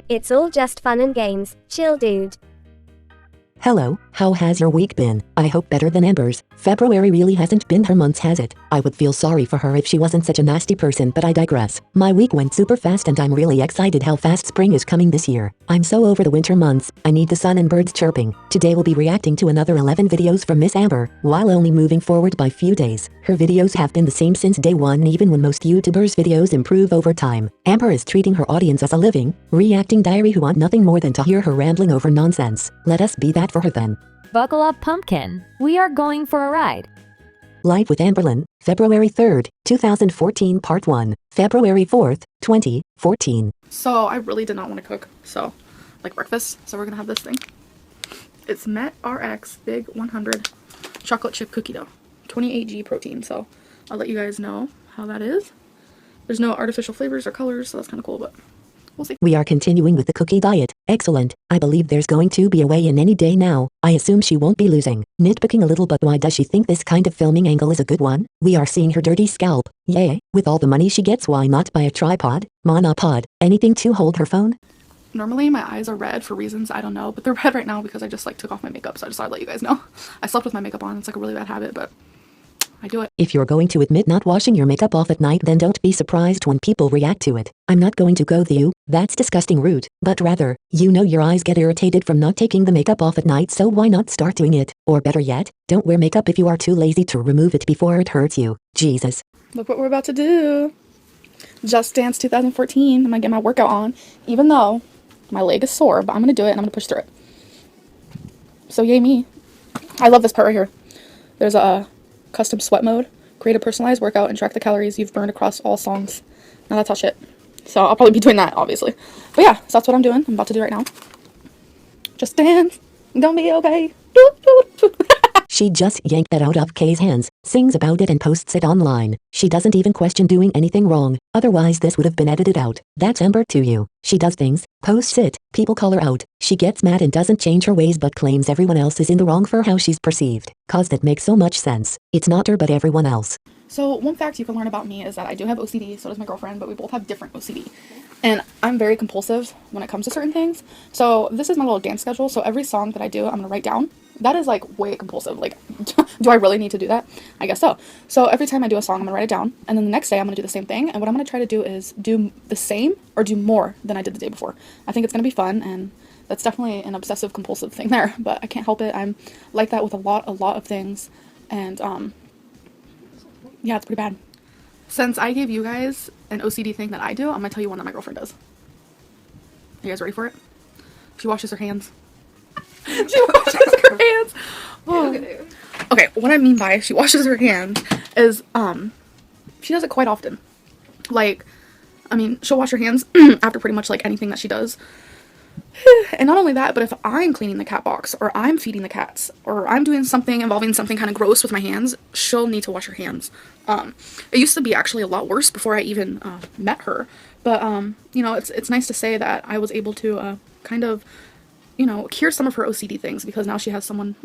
It's all just fun and games. Chill, dude. Hello, how has your week been? I hope better than Amber's. February really hasn't been her month, has it? I would feel sorry for her if she wasn't such a nasty person, but I digress. My week went super fast and I'm really excited how fast spring is coming this year. I'm so over the winter months. I need the sun and birds chirping. Today we'll be reacting to another 11 videos from Miss Amber, while only moving forward by few days. Her videos have been the same since day one, even when most YouTubers' videos improve over time. Amber is treating her audience as a living, reacting diary who want nothing more than to hear her rambling over nonsense. Let us be that for her then. Buckle up, pumpkin. We are going for a ride. Live with Amberlynn, February 3rd, 2014, Part 1, February 4th, 2014. So I really did not want to cook, like breakfast, so we're gonna have this thing. It's Met RX Big 100 chocolate chip cookie dough, 28G protein, so I'll let you guys know how that is. There's no artificial flavors or colors, so that's kind of cool, but we'll see. We are continuing with the cookie diet. Excellent. I believe there's going to be a weigh-in any day now. I assume she won't be losing. Nitpicking a little, but why does she think this kind of filming angle is a good one? We are seeing her dirty scalp. Yay. With all the money she gets, why not buy a tripod, monopod, anything to hold her phone? Normally my eyes are red for reasons I don't know, but they're red right now because I just took off my makeup, so I just thought I'd let you guys know. I slept with my makeup on. It's a really bad habit, but I do it. If you're going to admit not washing your makeup off at night, then don't be surprised when people react to it. I'm not going to go with you, that's disgusting rude, but rather, your eyes get irritated from not taking the makeup off at night, so why not start doing it? Or better yet, don't wear makeup if you are too lazy to remove it before it hurts you. Jesus. Look what we're about to do. Just Dance 2014. I'm gonna get my workout on, even though my leg is sore, but I'm gonna do it and I'm gonna push through it. So yay me. I love this part right here. There's a custom sweat mode, create a personalized workout and track the calories you've burned across all songs. Now that's all shit. So I'll probably be doing that, obviously. But yeah, so that's what I'm doing. I'm about to do right now. Just dance. Gonna be okay. She just yanked that out of Kay's hands, sings about it and posts it online. She doesn't even question doing anything wrong, otherwise this would have been edited out. That's Amber to you. She does things, posts it, people call her out, she gets mad and doesn't change her ways but claims everyone else is in the wrong for how she's perceived. Cause that makes so much sense. It's not her but everyone else. So one fact you can learn about me is that I do have OCD, so does my girlfriend, but we both have different OCD. And I'm very compulsive when it comes to certain things. So this is my little dance schedule, so every song that I do, I'm gonna write down. That is way compulsive. Do I really need to do that? I guess so. So every time I do a song, I'm gonna write it down, and then the next day I'm gonna do the same thing, and what I'm gonna try to do is do the same or do more than I did the day before. I think it's gonna be fun, and that's definitely an obsessive compulsive thing there, but I can't help it. I'm like that with a lot of things, and yeah, it's pretty bad. Since I gave you guys an OCD thing that I do, I'm gonna tell you one that my girlfriend does. You guys ready for it? She washes her hands. She washes her hands. Oh. Okay, what I mean by she washes her hands is she does it quite often. She'll wash her hands after pretty much anything that she does. And not only that, but if I'm cleaning the cat box, or I'm feeding the cats, or I'm doing something involving something kind of gross with my hands, she'll need to wash her hands. It used to be actually a lot worse before I even met her. But, it's nice to say that I was able to kind of, cure some of her OCD things, because now she has someone,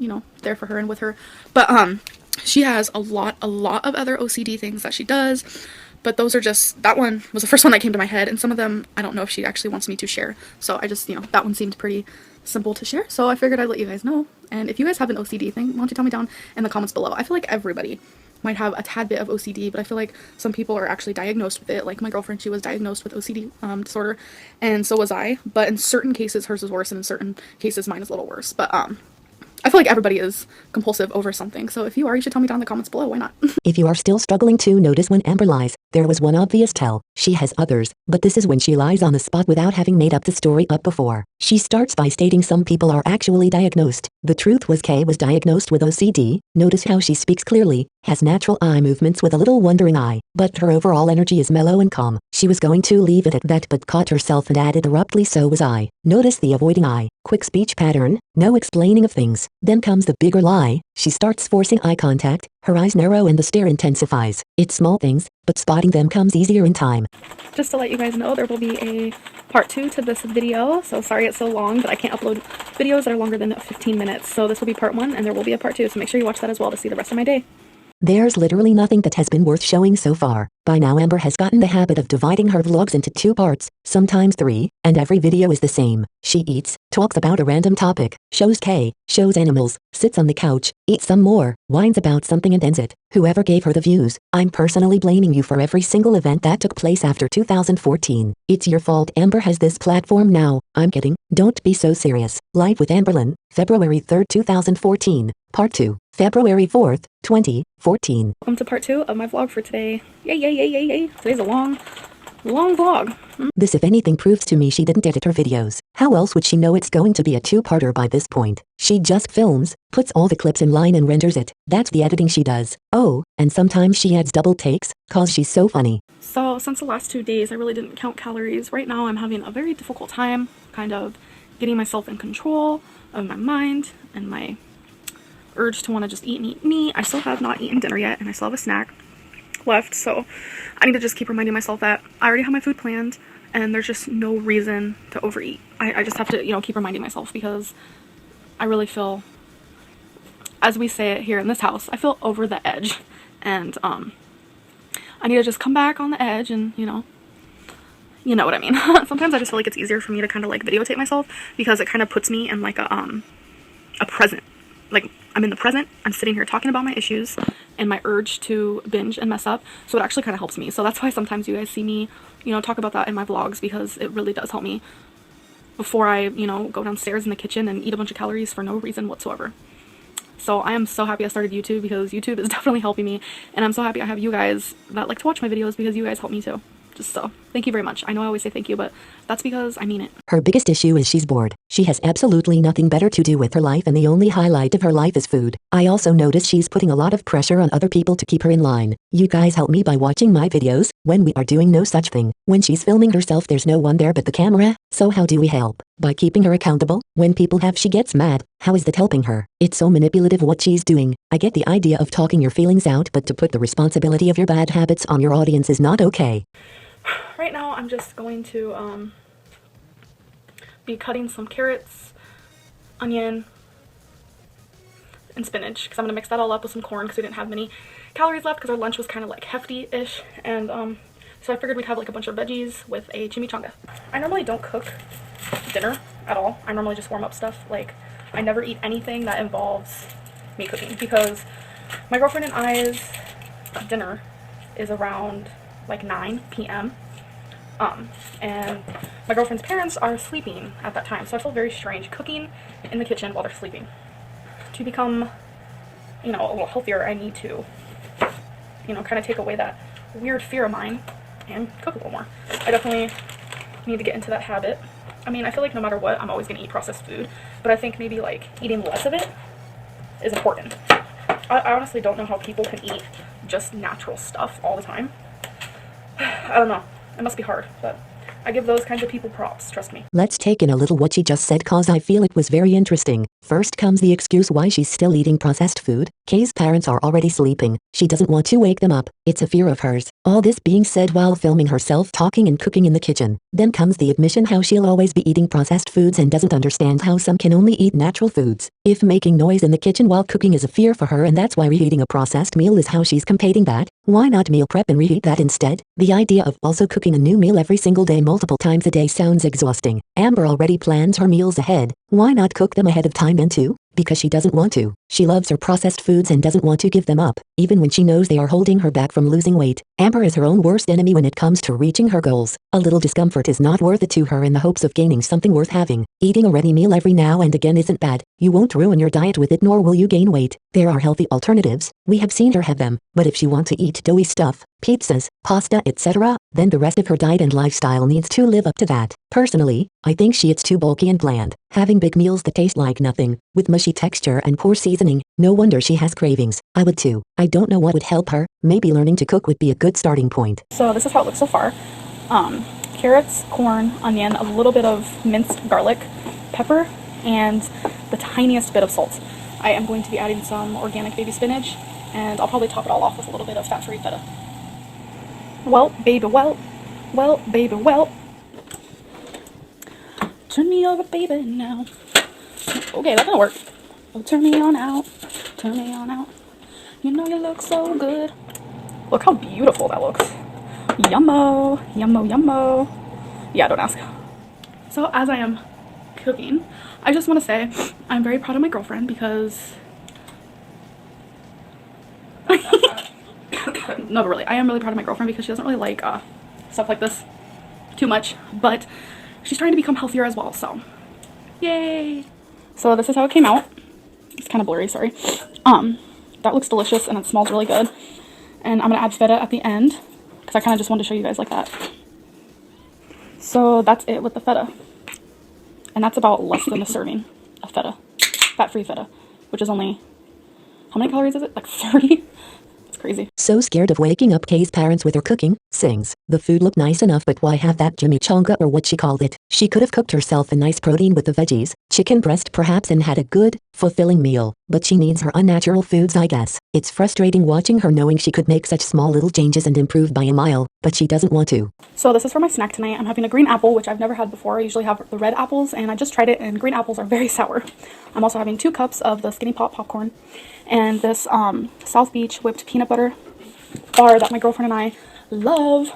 there for her and with her. But she has a lot of other OCD things that she does. But those are that one was the first one that came to my head, and some of them, I don't know if she actually wants me to share. So I just, that one seemed pretty simple to share, so I figured I'd let you guys know. And if you guys have an OCD thing, why don't you tell me down in the comments below? I feel like everybody might have a tad bit of OCD, but I feel like some people are actually diagnosed with it. Like my girlfriend, she was diagnosed with OCD disorder, and so was I. But in certain cases, hers is worse, and in certain cases, mine is a little worse. But I feel like everybody is compulsive over something, so if you are, you should tell me down in the comments below. Why not? If you are still struggling to notice when Amber lies, there was one obvious tell. She has others, but this is when she lies on the spot without having made up the story up before. She starts by stating some people are actually diagnosed. The truth was Kay was diagnosed with OCD. Notice how she speaks clearly, has natural eye movements with a little wandering eye, but her overall energy is mellow and calm. She was going to leave it at that but caught herself and added abruptly, so was I. Notice the avoiding eye, quick speech pattern, no explaining of things. Then comes the bigger lie. She starts forcing eye contact, her eyes narrow and the stare intensifies. It's small things, but spotting them comes easier in time. Just to let you guys know, there will be a part 2 to this video, so sorry it's so long, but I can't upload videos that are longer than 15 minutes. So this will be part 1, and there will be a part 2, so make sure you watch that as well to see the rest of my day. There's literally nothing that has been worth showing so far. By now Amber has gotten the habit of dividing her vlogs into 2 parts, sometimes 3, and every video is the same. She eats, talks about a random topic, shows animals, sits on the couch, eats some more, whines about something and ends it. Whoever gave her the views, I'm personally blaming you for every single event that took place after 2014. It's your fault Amber has this platform now. I'm kidding, don't be so serious. Live with Amberlynn, February 3rd, 2014, Part 2, February 4th, 2014. Welcome to part 2 of my vlog for today. Yay, yay, yay, yay, yay. Today's a long vlog. This if anything proves to me she didn't edit her videos. How else would she know it's going to be a 2-parter by this point? She just films, puts all the clips in line and renders it. That's the editing she does. Oh, and sometimes she adds double takes, cause she's so funny. So since the last 2 days I really didn't count calories. Right now I'm having a very difficult time kind of getting myself in control of my mind and my urge to want to just eat and eat and eat. I still have not eaten dinner yet and I still have a snack left, so I need to just keep reminding myself that I already have my food planned and there's just no reason to overeat. I just have to, you know, keep reminding myself because I really feel, as we say it here in this house, I feel over the edge and I need to just come back on the edge and you know what I mean. Sometimes I just feel like it's easier for me to kind of like videotape myself because it kind of puts me in like a present. Like, I'm in the present, I'm sitting here talking about my issues and my urge to binge and mess up, so it actually kind of helps me. So that's why sometimes you guys see me, you know, talk about that in my vlogs because it really does help me before I, you know, go downstairs in the kitchen and eat a bunch of calories for no reason whatsoever. So I am so happy I started YouTube because YouTube is definitely helping me, and I'm so happy I have you guys that like to watch my videos because you guys help me too. Just so, thank you very much. I know I always say thank you, but that's because I mean it. Her biggest issue is she's bored. She has absolutely nothing better to do with her life and the only highlight of her life is food. I also notice she's putting a lot of pressure on other people to keep her in line. You guys help me by watching my videos when we are doing no such thing. When she's filming herself there's no one there but the camera, so how do we help? By keeping her accountable. When people have she gets mad. How is that helping her? It's so manipulative what she's doing. I get the idea of talking your feelings out, but to put the responsibility of your bad habits on your audience is not okay. Right now I'm just going to be cutting some carrots, onion, and spinach because I'm going to mix that all up with some corn because we didn't have many calories left because our lunch was kind of like hefty-ish, and so I figured we'd have like a bunch of veggies with a chimichanga. I normally don't cook dinner at all. I normally just warm up stuff. Like, I never eat anything that involves me cooking because my girlfriend and I's dinner is around like 9 p.m. And my girlfriend's parents are sleeping at that time, so I feel very strange cooking in the kitchen while they're sleeping. To become, you know, a little healthier, I need to, you know, kind of take away that weird fear of mine and cook a little more. I definitely need to get into that habit. I mean, I feel like no matter what, I'm always going to eat processed food, but I think maybe like eating less of it is important. I honestly don't know how people can eat just natural stuff all the time. I don't know. It must be hard, but I give those kinds of people props, trust me. Let's take in a little what she just said cause I feel it was very interesting. First comes the excuse why she's still eating processed food. Kay's parents are already sleeping. She doesn't want to wake them up. It's a fear of hers. All this being said while filming herself talking and cooking in the kitchen. Then comes the admission how she'll always be eating processed foods and doesn't understand how some can only eat natural foods. If making noise in the kitchen while cooking is a fear for her and that's why reheating a processed meal is how she's combating that, why not meal prep and reheat that instead? The idea of also cooking a new meal every single day multiple times a day sounds exhausting. Amber already plans her meals ahead. Why not cook them ahead of time then too? Because she doesn't want to. She loves her processed foods and doesn't want to give them up, even when she knows they are holding her back from losing weight. Amber is her own worst enemy when it comes to reaching her goals. A little discomfort is not worth it to her in the hopes of gaining something worth having. Eating a ready meal every now and again isn't bad. You won't ruin your diet with it nor will you gain weight. There are healthy alternatives. We have seen her have them. But if she wants to eat doughy stuff, pizzas, pasta, etc., then the rest of her diet and lifestyle needs to live up to that. Personally, I think she eats too bulky and bland, having big meals that taste like nothing, with mushy texture and poor seasoning. No wonder she has cravings. I would too. I don't know what would help her. Maybe learning to cook would be a good starting point. So this is how it looks so far. Carrots, corn, onion, a little bit of minced garlic, pepper, and the tiniest bit of salt. I am going to be adding some organic baby spinach, and I'll probably top it all off with a little bit of fat-free feta. Well, baby, well, baby, well. Turn me over, baby, now. Okay, that's gonna work. Oh, turn me on out. Turn me on out. You know you look so good. Look how beautiful that looks. Yummo, yummo, yummo. Yeah, don't ask. So as I am cooking, I just want to say I'm very proud of my girlfriend because no, but really, I am really proud of my girlfriend because she doesn't really like stuff like this too much, but she's trying to become healthier as well, so yay. So this is how it came out. It's kind of blurry, sorry. That looks delicious and it smells really good. And I'm gonna add feta at the end because I kind of just wanted to show you guys like that. So that's it with the feta. And that's about less than a serving of feta. Fat-free feta, which is only, how many calories is it? Like 30? It's crazy. So scared of waking up Kay's parents with her cooking, sings. The food looked nice enough, but why have that chimichanga or what she called it? She could have cooked herself a nice protein with the veggies, chicken breast perhaps, and had a good, fulfilling meal. But she needs her unnatural foods, I guess. It's frustrating watching her knowing she could make such small little changes and improve by a mile, but she doesn't want to. So this is for my snack tonight. I'm having a green apple, which I've never had before. I usually have the red apples, and I just tried it, and green apples are very sour. I'm also having 2 cups of the Skinny Pop popcorn, and this South Beach whipped peanut butter bar that my girlfriend and I love.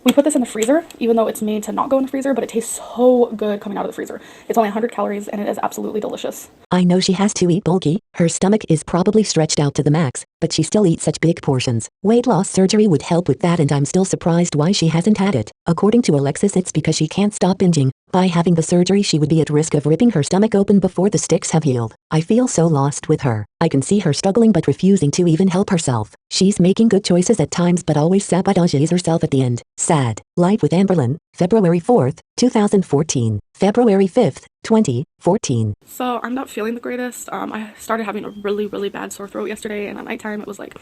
We put this in the freezer, even though it's made to not go in the freezer, but it tastes so good coming out of the freezer. It's only 100 calories, and it is absolutely delicious. I know she has to eat bulky, her stomach is probably stretched out to the max, but she still eats such big portions. Weight loss surgery would help with that, and I'm still surprised why she hasn't had it. According to Alexis, it's because she can't stop binging. By having the surgery, she would be at risk of ripping her stomach open before the sticks have healed. I feel so lost with her. I can see her struggling but refusing to even help herself. She's making good choices at times but always sabotages herself at the end. Sad. Life with Amberlynn, February 4th, 2014. February 5th, 2014. So I'm not feeling the greatest. I started having a really, really bad sore throat yesterday, and at nighttime it was like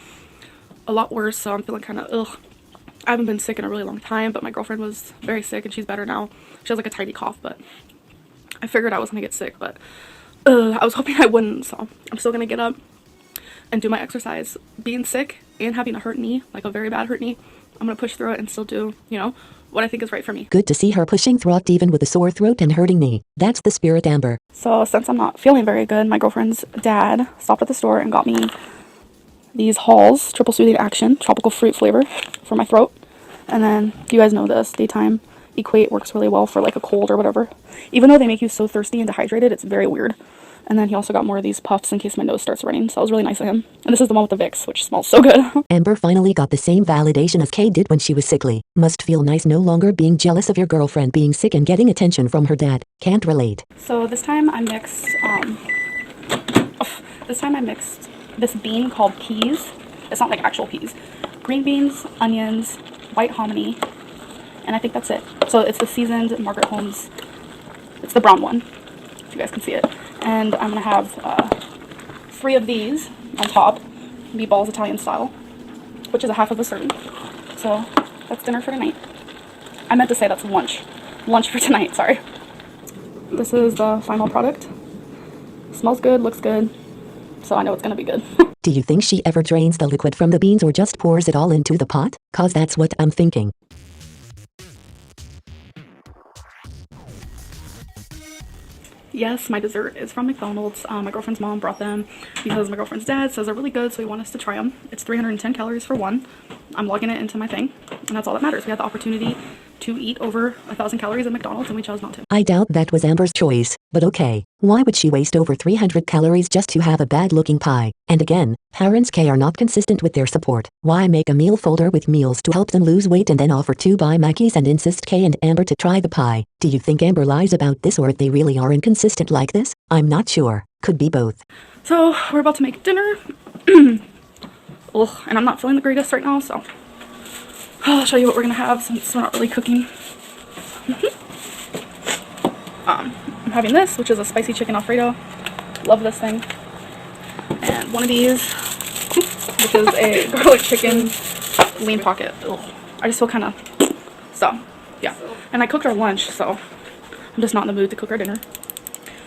a lot worse, so I'm feeling kind of ugh. I haven't been sick in a really long time, but my girlfriend was very sick and she's better now. She has like a tiny cough, but I figured I was gonna get sick, but I was hoping I wouldn't, so I'm still gonna get up and do my exercise. Being sick and having a hurt knee, like a very bad hurt knee, I'm gonna push through it and still do, you know, what I think is right for me. Good to see her pushing through it even with a sore throat and hurting knee. That's the spirit, Amber. So since I'm not feeling very good, my girlfriend's dad stopped at the store and got me these Halls Triple Soothing Action tropical fruit flavor for my throat. And then you guys know this, daytime Equate works really well for like a cold or whatever. Even though they make you so thirsty and dehydrated, it's very weird. And then he also got more of these puffs in case my nose starts running, so that was really nice of him. And this is the one with the Vicks, which smells so good. Amber finally got the same validation as Kay did when she was sickly. Must feel nice no longer being jealous of your girlfriend being sick and getting attention from her dad. Can't relate. So this time I mixed this bean called peas. It's not like actual peas. Green beans, onions, white hominy, and I think that's it. So it's the seasoned Margaret Holmes. It's the brown one, if you guys can see it. And I'm gonna have 3 of these on top, meatballs Italian style, which is a half of a serving. So that's dinner for tonight. I meant to say that's lunch. Lunch for tonight, sorry. This is the final product. Smells good, looks good, so I know it's gonna be good. Do you think she ever drains the liquid from the beans or just pours it all into the pot? 'Cause that's what I'm thinking. Yes, my dessert is from McDonald's. My girlfriend's mom brought them because my girlfriend's dad says they're really good, so he wanted us to try them. It's 310 calories for one. I'm logging it into my thing, and that's all that matters. We had the opportunity to eat over 1,000 calories at McDonald's, and we chose not to. I doubt that was Amber's choice, but okay. Why would she waste over 300 calories just to have a bad-looking pie? And again, parents K are not consistent with their support. Why make a meal folder with meals to help them lose weight and then offer to buy Mackies and insist K and Amber to try the pie? Do you think Amber lies about this, or if they really are inconsistent like this? I'm not sure. Could be both. So, we're about to make dinner. Ugh, and I'm not feeling the greatest right now, so I'll show you what we're gonna have since we're not really cooking. I'm having this, which is a spicy chicken Alfredo. Love this thing. And one of these, which is a garlic chicken lean pocket. Ugh. I just feel kind of, so yeah. And I cooked our lunch, so I'm just not in the mood to cook our dinner.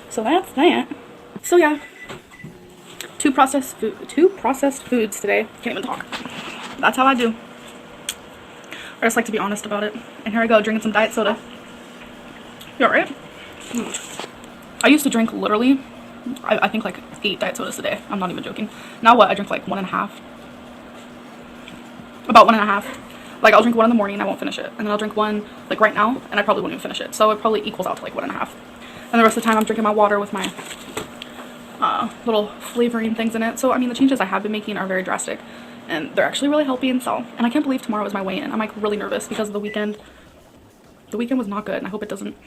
So that's that. So yeah, two processed foods today. Can't even talk. That's how I do. I just like to be honest about it. And here I go, drinking some diet soda. You alright? I used to drink literally I think like 8 diet sodas a day. I'm not even joking. Now what? I drink like 1.5. About 1.5. Like I'll drink one in the morning, I won't finish it, and then I'll drink one like right now, and I probably won't even finish it. So it probably equals out to like 1.5. And the rest of the time I'm drinking my water with my little flavoring things in it. So I mean the changes I have been making are very drastic, and they're actually really helping. So, and I can't believe tomorrow is my weigh-in. I'm like really nervous because of the weekend. The weekend was not good, and I hope it doesn't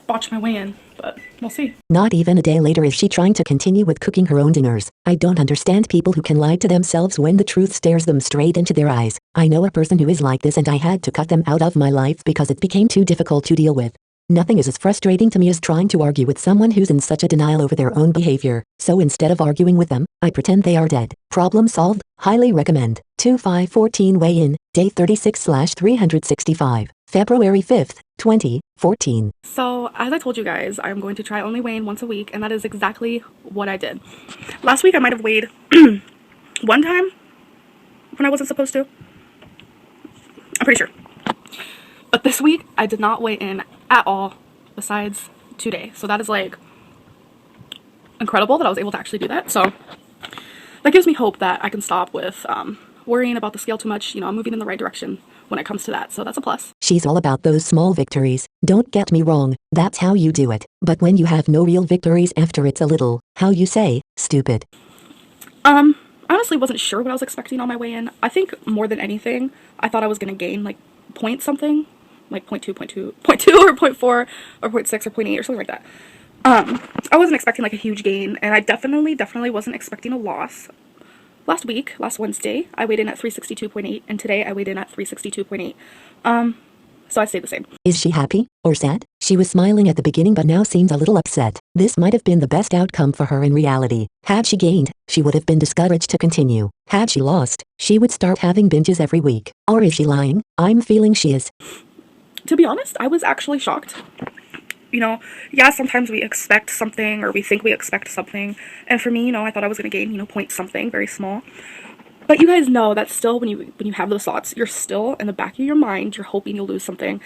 botch my weigh-in, but we'll see. Not even a day later is she trying to continue with cooking her own dinners. I don't understand people who can lie to themselves when the truth stares them straight into their eyes. I know a person who is like this, and I had to cut them out of my life because it became too difficult to deal with. Nothing is as frustrating to me as trying to argue with someone who's in such a denial over their own behavior. So instead of arguing with them, I pretend they are dead. Problem solved. Highly recommend. 2/5/14 weigh-in, day 36/365, February 5th, 2014. So as I told you guys, I'm going to try only weighing once a week, and that is exactly what I did. Last week I might have weighed one time when I wasn't supposed to. I'm pretty sure. But this week I did not weigh in at all besides today. So that is like incredible that I was able to actually do that. So that gives me hope that I can stop with worrying about the scale too much. You know, I'm moving in the right direction when it comes to that. So that's a plus. She's all about those small victories. Don't get me wrong, that's how you do it. But when you have no real victories after, it's a little, how you say, stupid. I honestly wasn't sure what I was expecting on my way-in. I think more than anything, I thought I was going to gain like point something, like 0.2 or 0.4 or 0.6 or 0.8 or something like that. I wasn't expecting like a huge gain, and I definitely wasn't expecting a loss. Last Wednesday, I weighed in at 362.8, and today I weighed in at 362.8. So I stayed the same. Is she happy or sad? She was smiling at the beginning but now seems a little upset. This might have been the best outcome for her in reality. Had she gained, she would have been discouraged to continue. Had she lost, she would start having binges every week. Or is she lying? I'm feeling she is. To be honest, I was actually shocked. You know, yeah, sometimes we expect something, or we think we expect something. And for me, you know, I thought I was going to gain, point something, very small. But you guys know that still when you have those thoughts, you're still in the back of your mind, you're hoping you'll lose something.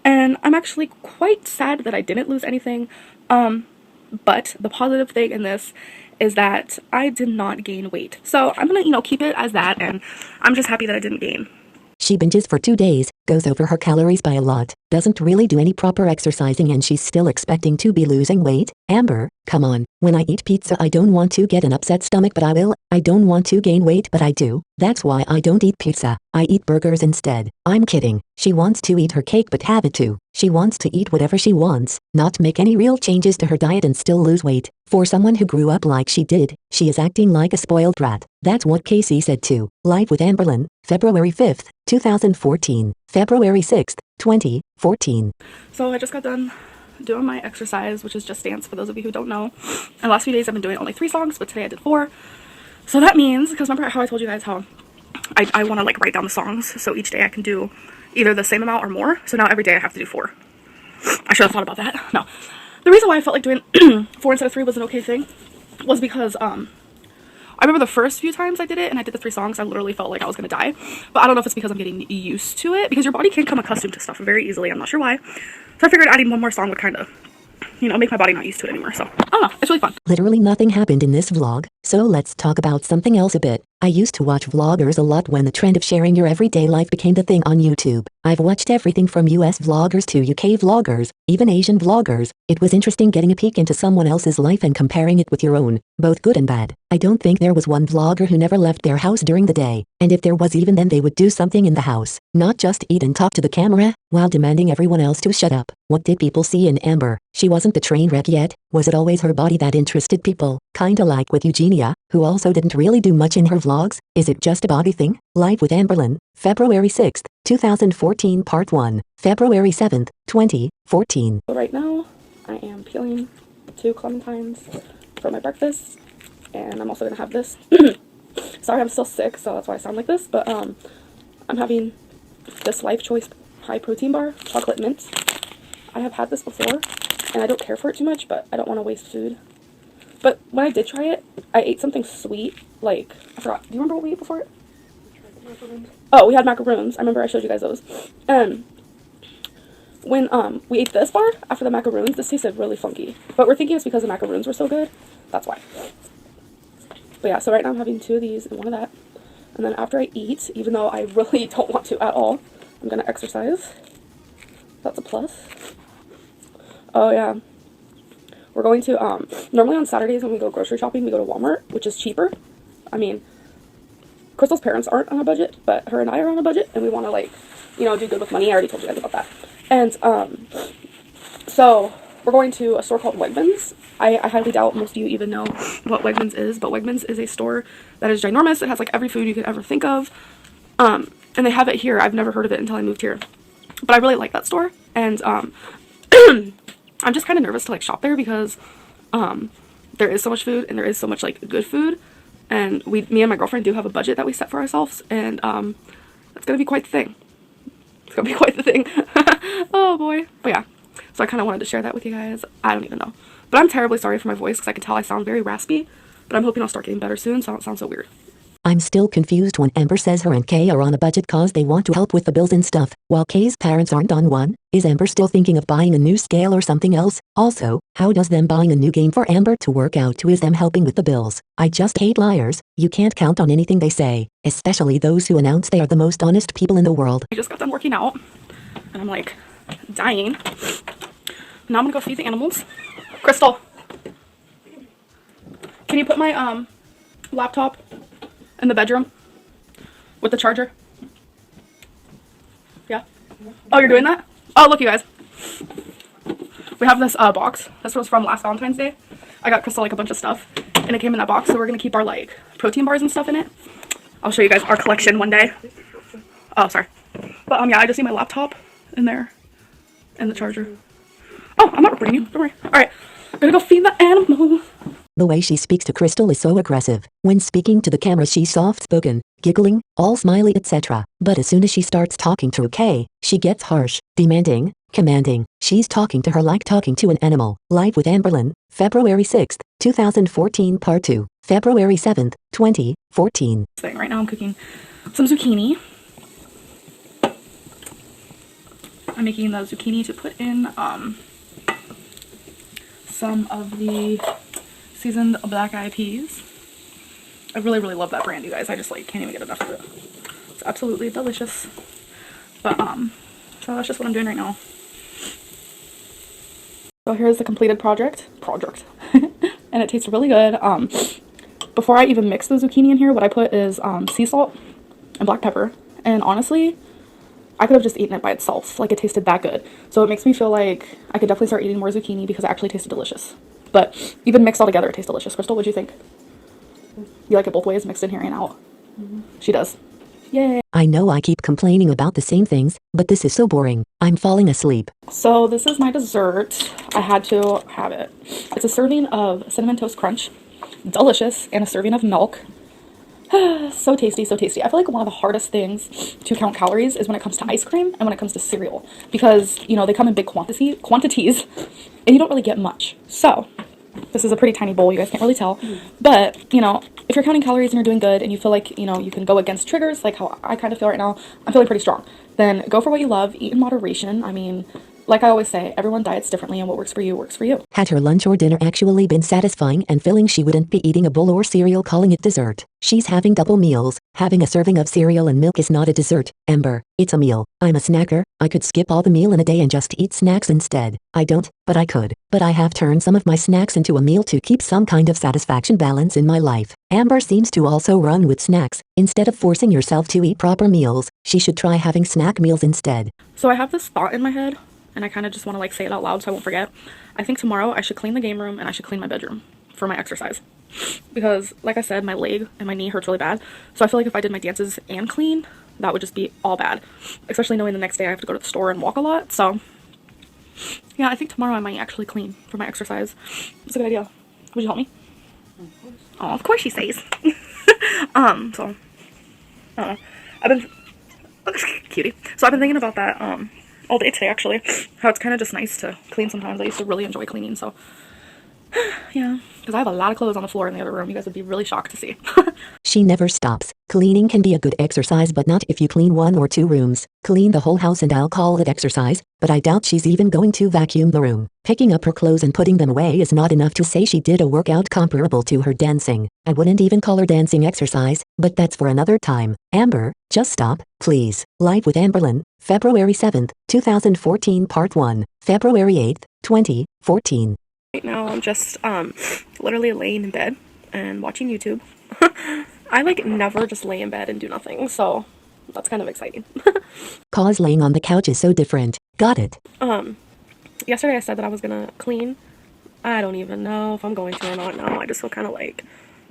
And I'm actually quite sad that I didn't lose anything. But the positive thing in this is that I did not gain weight. So I'm going to, keep it as that, and I'm just happy that I didn't gain. She binges for 2 days, goes over her calories by a lot, doesn't really do any proper exercising, and she's still expecting to be losing weight. Amber, come on. When I eat pizza, I don't want to get an upset stomach, but I will. I don't want to gain weight, but I do. That's why I don't eat pizza. I eat burgers instead. I'm kidding. She wants to eat her cake but have it too. She wants to eat whatever she wants, not make any real changes to her diet and still lose weight. For someone who grew up like she did, she is acting like a spoiled brat. That's what Casey said too. Live with Amberlynn, February 5th, 2014, February 6th, 2014. So I just got done doing my exercise, which is just dance for those of you who don't know. And the last few days I've been doing only 3 songs, but today I did 4. So that means, because remember how I told you guys how I want to like write down the songs, so each day I can do either the same amount or more. So now every day I have to do 4. I should have thought about that. No. The reason why I felt like doing 4 instead of 3 was an okay thing was because I remember the first few times I did it and I did the 3 songs, I literally felt like I was going to die. But I don't know if it's because I'm getting used to it, because your body can come accustomed to stuff very easily. I'm not sure why. So I figured adding one more song would kind of, make my body not used to it anymore. So, I don't know. It's really fun. Literally nothing happened in this vlog, so let's talk about something else a bit. I used to watch vloggers a lot when the trend of sharing your everyday life became the thing on YouTube. I've watched everything from US vloggers to UK vloggers, even Asian vloggers. It was interesting getting a peek into someone else's life and comparing it with your own, both good and bad. I don't think there was one vlogger who never left their house during the day, and if there was, even then they would do something in the house, not just eat and talk to the camera, while demanding everyone else to shut up. What did people see in Amber? She wasn't the train wreck yet. Was it always her body that interested people? Kinda like with Eugenia, who also didn't really do much in her vlogs. Is it just a body thing? Live with Amberlynn, February 6th, 2014, Part 1, February 7th, 2014. So right now, I am peeling 2 clementines for my breakfast, and I'm also going to have this. Sorry, I'm still sick, so that's why I sound like this, but I'm having this Life Choice high protein bar, chocolate mint. I have had this before, and I don't care for it too much, but I don't want to waste food. But when I did try it, I ate something sweet, like, I forgot. Do you remember what we ate before it? Oh, we had macaroons. I remember I showed you guys those. when we ate this bar after the macaroons, this tasted really funky. But we're thinking it's because the macaroons were so good. That's why. But yeah, so right now I'm having 2 of these and 1 of that. And then after I eat, even though I really don't want to at all, I'm gonna exercise. That's a plus. Oh yeah. We're going to, normally on Saturdays when we go grocery shopping, we go to Walmart, which is cheaper. I mean, Crystal's parents aren't on a budget, but her and I are on a budget, and we want to, like, you know, do good with money. I already told you guys about that. And, so we're going to a store called Wegmans. I highly doubt most of you even know what Wegmans is, but Wegmans is a store that is ginormous. It has, like, every food you could ever think of. And they have it here. I've never heard of it until I moved here. But I really like that store, and, I'm just kind of nervous to, like, shop there because, there is so much food, and there is so much, like, good food. And me and my girlfriend do have a budget that we set for ourselves, and it's gonna be quite the thing. It's gonna be quite the thing. Oh boy. But yeah, so I kind of wanted to share that with you guys. I don't even know, but I'm terribly sorry for my voice because I can tell I sound very raspy, but I'm hoping I'll start getting better soon so I don't sound so weird. I'm still confused when Amber says her and Kay are on a budget cause they want to help with the bills and stuff, while Kay's parents aren't on one. Is Amber still thinking of buying a new scale or something else? Also, how does them buying a new game for Amber to work out to is them helping with the bills? I just hate liars. You can't count on anything they say, especially those who announce they are the most honest people in the world. I just got done working out, and I'm like dying. Now I'm gonna go feed the animals. Crystal, can you put my laptop in the bedroom with the charger? Yeah. Oh, you're doing that? Oh, look, you guys. We have this box. This was from last Valentine's Day. I got Crystal like a bunch of stuff, and it came in that box. So we're gonna keep our like protein bars and stuff in it. I'll show you guys our collection one day. Oh, sorry. But yeah, I just see my laptop in there and the charger. Oh, I'm not recording you. Don't worry. All right, I'm gonna go feed the animals. The way she speaks to Crystal is so aggressive. When speaking to the camera she's soft-spoken, giggling, all smiley etc. But as soon as she starts talking to Kay, she gets harsh, demanding, commanding. She's talking to her like talking to an animal. Live with Amberlynn, February 6th, 2014 Part 2, February 7th, 2014. Right now I'm cooking some zucchini. I'm making the zucchini to put in some of the seasoned black eyed peas. I really love that brand, you guys. I just like can't even get enough of it. It's absolutely delicious. But so that's just what I'm doing right now. So here's the completed project. And it tastes really good. Before I even mix the zucchini in here, what I put is sea salt and black pepper. And honestly, I could have just eaten it by itself. Like, it tasted that good. So it makes me feel like I could definitely start eating more zucchini because it actually tasted delicious. But even mixed all together, it tastes delicious. Crystal, what'd you think? You like it both ways, mixed in here and out? Mm-hmm. She does. Yay! I know I keep complaining about the same things, but this is so boring. I'm falling asleep. So this is my dessert. I had to have it. It's a serving of Cinnamon Toast Crunch. Delicious. And a serving of milk. So tasty, so tasty. I feel like one of the hardest things to count calories is when it comes to ice cream and when it comes to cereal. Because, you know, they come in big quantities and you don't really get much. So this is a pretty tiny bowl. You guys can't really tell. But, you know, if you're counting calories and you're doing good and you feel like, you know, you can go against triggers, like how I kind of feel right now, I'm feeling pretty strong. Then go for what you love. Eat in moderation. I mean, like I always say, everyone diets differently and what works for you works for you. Had her lunch or dinner actually been satisfying and filling, she wouldn't be eating a bowl or cereal calling it dessert. She's having double meals. Having a serving of cereal and milk is not a dessert, Amber. It's a meal. I'm a snacker. I could skip all the meal in a day and just eat snacks instead. I don't, but I could. But I have turned some of my snacks into a meal to keep some kind of satisfaction balance in my life. Amber seems to also run with snacks. Instead of forcing yourself to eat proper meals, she should try having snack meals instead. So I have this thought in my head, and I kind of just want to like say it out loud so I won't forget. I think tomorrow I should clean the game room and I should clean my bedroom for my exercise. Because like I said, my leg and my knee hurts really bad. So I feel like if I did my dances and clean, that would just be all bad. Especially knowing the next day I have to go to the store and walk a lot. So yeah, I think tomorrow I might actually clean for my exercise. It's a good idea. Would you help me? Oh, of course she says. So I don't know. I've been cutie. So I've been thinking about that all day today, actually. How it's kind of just nice to clean sometimes. I used to really enjoy cleaning, so yeah. because I have a lot of clothes on the floor in the other room. You guys would be really shocked to see. She never stops. Cleaning can be a good exercise, but not if you clean 1 or 2 rooms. Clean the whole house and I'll call it exercise, but I doubt she's even going to vacuum the room. Picking up her clothes and putting them away is not enough to say she did a workout comparable to her dancing. I wouldn't even call her dancing exercise, but that's for another time. Amber, just stop, please. Live with Amberlynn, February 7th, 2014 Part 1, February 8th, 2014. Right now I'm just literally laying in bed and watching YouTube. I like never just lay in bed and do nothing, so that's kind of exciting. Cause laying on the couch is so different. Got it. Yesterday I said that I was gonna clean. I don't even know if I'm going to or not now. I just feel kind of like,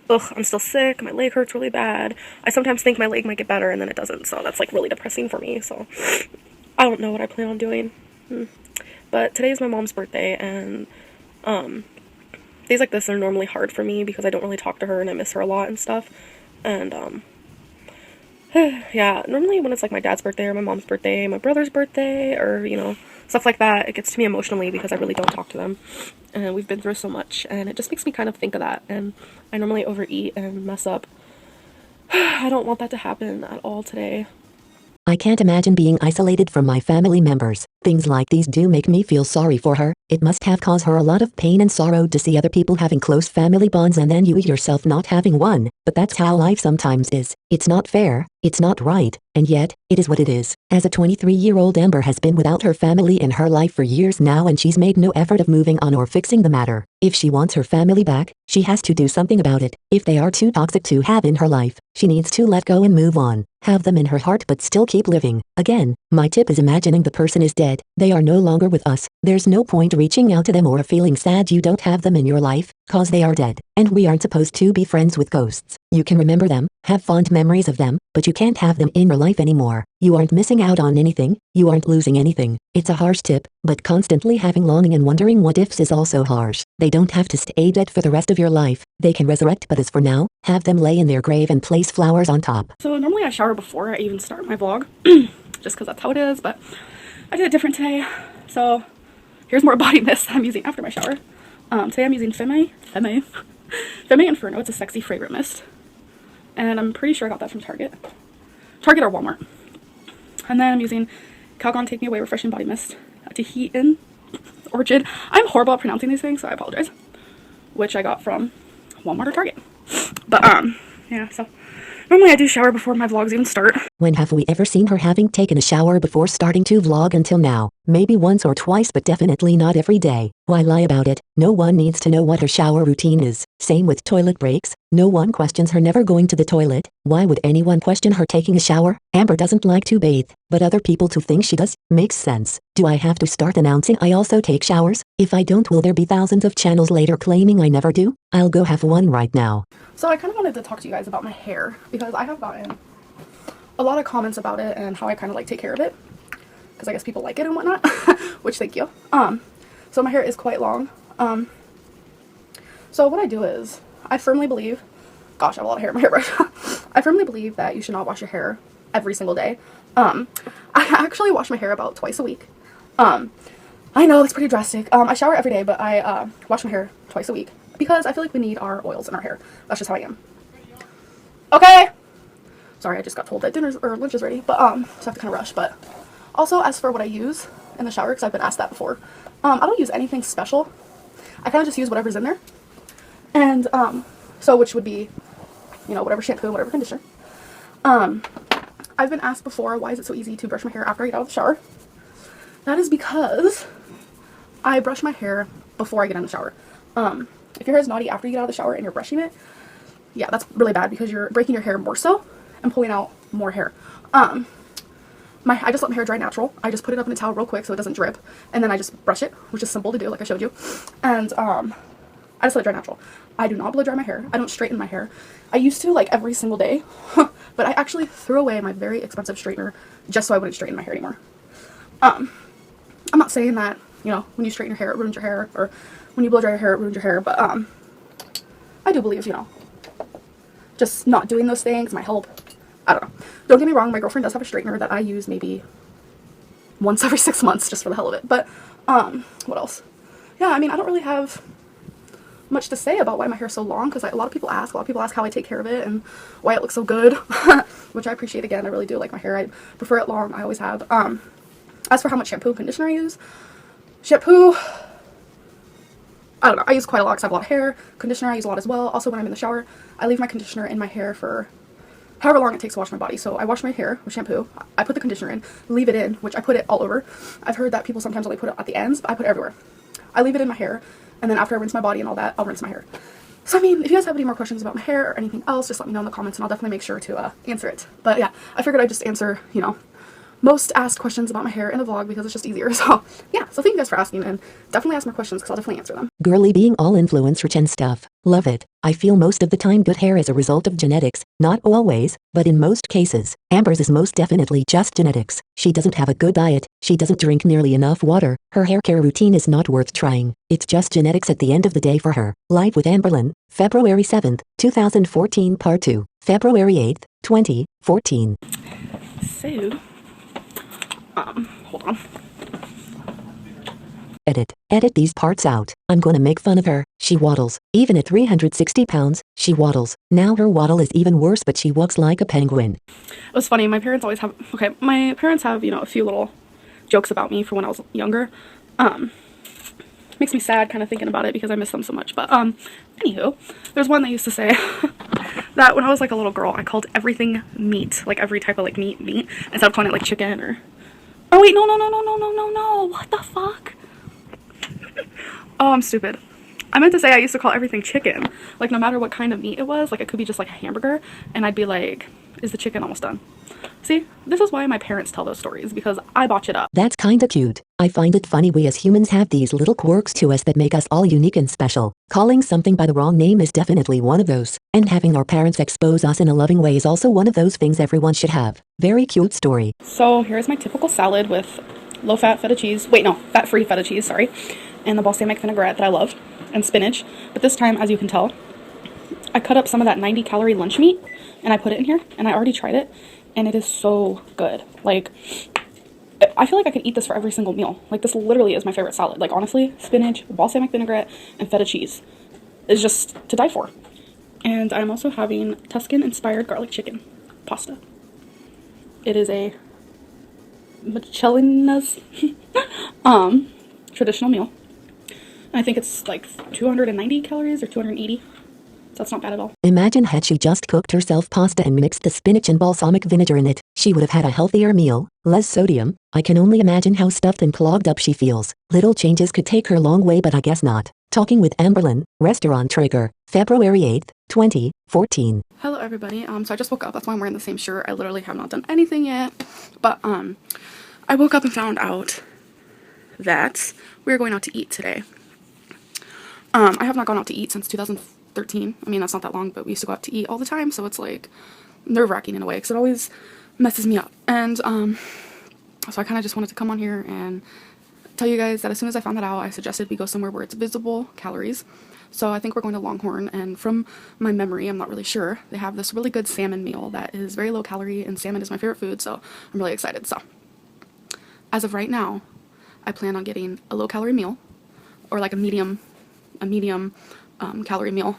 ugh, I'm still sick. My leg hurts really bad. I sometimes think my leg might get better and then it doesn't, so that's like really depressing for me. So I don't know what I plan on doing. But today is my mom's birthday, and days like this are normally hard for me because I don't really talk to her and I miss her a lot and stuff. And yeah, normally when it's like my dad's birthday or my mom's birthday, my brother's birthday, or you know, stuff like that, it gets to me emotionally because I really don't talk to them, and we've been through so much, and it just makes me kind of think of that. And I normally overeat and mess up. I don't want that to happen at all today. I can't imagine being isolated from my family members. Things like these do make me feel sorry for her. It must have caused her a lot of pain and sorrow to see other people having close family bonds and then you yourself not having one. But that's how life sometimes is. It's not fair, it's not right, and yet, it is what it is. As a 23-year-old, Amber has been without her family in her life for years now, and she's made no effort of moving on or fixing the matter. If she wants her family back, she has to do something about it. If they are too toxic to have in her life, she needs to let go and move on. Have them in her heart but still keep living. Again, my tip is imagining the person is dead. They are no longer with us. There's no point reaching out to them or feeling sad you don't have them in your life, cause they are dead. And we aren't supposed to be friends with ghosts. You can remember them, have fond memories of them, but you can't have them in your life anymore. You aren't missing out on anything, you aren't losing anything. It's a harsh tip, but constantly having longing and wondering what ifs is also harsh. They don't have to stay dead for the rest of your life. They can resurrect, but as for now, have them lay in their grave and place flowers on top. So normally I shower before I even start my vlog, just because that's how it is, but I did it different today. So here's more body mist that I'm using after my shower. Today I'm using Femme Inferno. It's a sexy fragrant mist, and I'm pretty sure I got that from Target or Walmart. And then I'm using Calgon Take Me Away Refreshing Body Mist, Tahitian Orchid. I'm horrible at pronouncing these things, so I apologize. Which I got from Walmart or Target. But yeah, so normally I do shower before my vlogs even start. When have we ever seen her having taken a shower before starting to vlog until now? Maybe once or twice, but definitely not every day. Why lie about it? No one needs to know what her shower routine is. Same with toilet breaks. No one questions her never going to the toilet. Why would anyone question her taking a shower? Amber doesn't like to bathe, but other people to think she does. Makes sense. Do I have to start announcing I also take showers? If I don't, will there be thousands of channels later claiming I never do? I'll go have one right now. So I kind of wanted to talk to you guys about my hair, because I have gotten a lot of comments about it and how I kind of like take care of it, because I guess people like it and whatnot. Which, thank you. So my hair is quite long. So what I do is, I firmly believe, gosh, I have a lot of hair in my hairbrush. I firmly believe that you should not wash your hair every single day. I actually wash my hair about twice a week. I know it's pretty drastic. I shower every day, but I wash my hair twice a week because I feel like we need our oils in our hair. That's just how I am. Okay. Sorry, I just got told that dinner's or lunch is ready, but so I have to kind of rush. But also, as for what I use in the shower, because I've been asked that before, I don't use anything special. I kind of just use whatever's in there, and so which would be, you know, whatever shampoo, whatever conditioner. I've been asked before, why is it so easy to brush my hair after I get out of the shower? That is because I brush my hair before I get in the shower. If your hair is naughty after you get out of the shower and you're brushing it, yeah, that's really bad because you're breaking your hair more so and pulling out more hair. I just let my hair dry natural. I just put it up in a towel real quick so it doesn't drip, and then I just brush it, which is simple to do, like I showed you. And I just let it dry natural. I do not blow dry my hair. I don't straighten my hair. I used to, like, every single day, but I actually threw away my very expensive straightener just so I wouldn't straighten my hair anymore. I'm not saying that, you know, when you straighten your hair it ruins your hair, or when you blow dry your hair it ruins your hair, but I do believe, you know, just not doing those things might help. I don't know. Don't get me wrong, my girlfriend does have a straightener that I use maybe once every 6 months just for the hell of it. But what else? Yeah, I mean, I don't really have much to say about why my hair is so long, because a lot of people ask how I take care of it and why it looks so good, which I appreciate. Again, I really do like my hair. I prefer it long. I always have. As for how much shampoo and conditioner I use, shampoo, I don't know, I use quite a lot because I have a lot of hair. Conditioner I use a lot as well. Also, when I'm in the shower, I leave my conditioner in my hair for however long it takes to wash my body. So I wash my hair with shampoo, I put the conditioner in, leave it in, which I put it all over. I've heard that people sometimes only put it at the ends, but I put it everywhere. I leave it in my hair, and then after I rinse my body and all that, I'll rinse my hair. So I mean, if you guys have any more questions about my hair or anything else, just let me know in the comments and I'll definitely make sure to answer it. But yeah, I figured I'd just answer, you know, most asked questions about my hair in the vlog because it's just easier. So yeah, so thank you guys for asking, and definitely ask more questions because I'll definitely answer them. Girly being all influencer and stuff. Love it. I feel most of the time good hair is a result of genetics, not always, but in most cases. Amber's is most definitely just genetics. She doesn't have a good diet, she doesn't drink nearly enough water, her hair care routine is not worth trying. It's just genetics at the end of the day for her. Live with Amberlynn, February 7th, 2014 Part 2, February 8th, 2014. So, hold on. Edit these parts out. I'm gonna make fun of her. She waddles. Even at 360 pounds, she waddles. Now her waddle is even worse, but she walks like a penguin. It was funny, my parents always have, my parents have, you know, a few little jokes about me from when I was younger. Makes me sad kind of thinking about it because I miss them so much. But, anywho, there's one that used to say that when I was like a little girl, I called everything meat. Like every type of like meat, instead of calling it like chicken or, oh wait, no, what the fuck? Oh, I'm stupid. I meant to say I used to call everything chicken. Like no matter what kind of meat it was, like it could be just like a hamburger, and I'd be like, is the chicken almost done? See, this is why my parents tell those stories, because I botch it up. That's kinda cute. I find it funny we as humans have these little quirks to us that make us all unique and special. Calling something by the wrong name is definitely one of those. And having our parents expose us in a loving way is also one of those things everyone should have. Very cute story. So here's my typical salad with low-fat feta cheese. Wait, no, fat-free feta cheese, sorry. And the balsamic vinaigrette that I love. And spinach. But this time, as you can tell, I cut up some of that 90-calorie lunch meat and I put it in here. And I already tried it. And it is so good. Like, I feel like I could eat this for every single meal. Like, this literally is my favorite salad. Like, honestly, spinach, balsamic vinaigrette, and feta cheese is just to die for. And I'm also having Tuscan-inspired garlic chicken pasta. It is a Michelina's traditional meal. I think it's like 290 calories or 280. So that's not bad at all. Imagine had she just cooked herself pasta and mixed the spinach and balsamic vinegar in it. She would have had a healthier meal, less sodium. I can only imagine how stuffed and clogged up she feels. Little changes could take her a long way, but I guess not. Talking with Amberlynn, Restaurant Trigger, February 8th, 2014. Hello everybody. So I just woke up. That's why I'm wearing the same shirt. I literally have not done anything yet. But I woke up and found out that we're going out to eat today. I have not gone out to eat since 2013. I mean, that's not that long, but we used to go out to eat all the time, so it's like nerve-wracking in a way because it always messes me up. And so I kind of just wanted to come on here and tell you guys that as soon as I found that out, I suggested we go somewhere where it's visible calories. So I think we're going to Longhorn, and from my memory, I'm not really sure, they have this really good salmon meal that is very low calorie, and salmon is my favorite food, so I'm really excited. So as of right now, I plan on getting a low calorie meal or like a medium calorie meal.